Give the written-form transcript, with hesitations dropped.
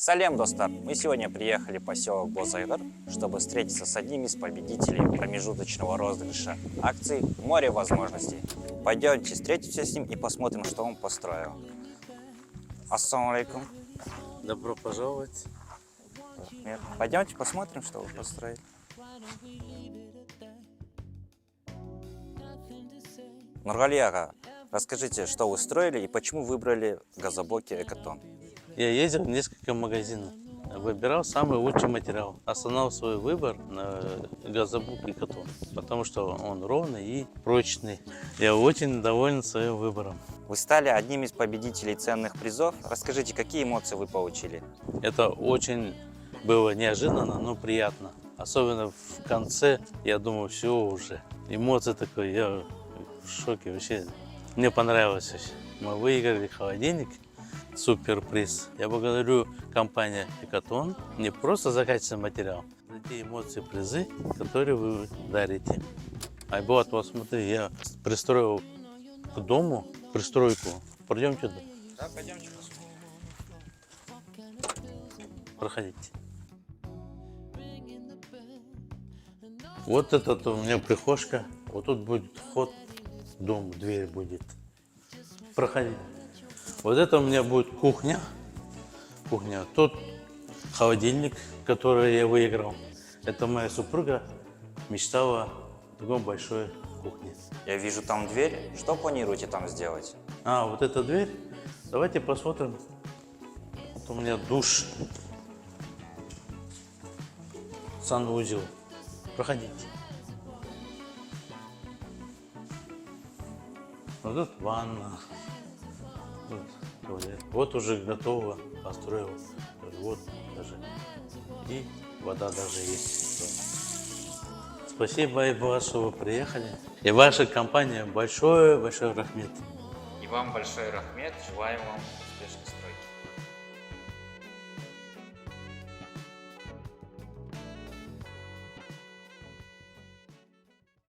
Салем, достар! Мы сегодня приехали в поселок Бозайгар, чтобы встретиться с одним из победителей промежуточного розыгрыша акции «Море возможностей». Пойдемте встретимся с ним и посмотрим, что он построил. Ассаламу алейкум. Добро пожаловать. Пойдемте посмотрим, что вы построили. Нургали ага, расскажите, что вы строили и почему выбрали газоблоки Экотон? Я ездил в несколько магазинов, выбирал самый лучший материал. Основал свой выбор на газоблок Экотон, потому что он ровный и прочный. Я очень доволен своим выбором. Вы стали одним из победителей ценных призов. Расскажите, какие эмоции вы получили? Это очень было неожиданно, но приятно. Особенно в конце, я думаю, все уже. Эмоции такой, я в шоке вообще. Мне понравилось. Мы выиграли холодильник. Супер приз. Я благодарю компанию Экотон не просто за качественный материал, за те эмоции, призы, которые вы дарите. Айболат, вот смотри, я пристроил к дому пристройку. Пройдем туда. Да, пойдемте. Проходите. Вот это у меня прихожка. Вот тут будет вход в дом, дверь будет. Проходите. Вот это у меня будет кухня. Тут холодильник, который я выиграл. Это моя супруга мечтала о такой большой кухне. Я вижу там дверь. Что планируете там сделать? А, вот эта дверь. Давайте посмотрим. Вот у меня душ. Санузел. Проходите. Вот тут ванна. Вот уже готово, построил. Вот даже. И вода даже есть. Спасибо, Айболат, что вы приехали. И ваша компания большое рахмет. И вам большой рахмет. Желаем вам успешных строек.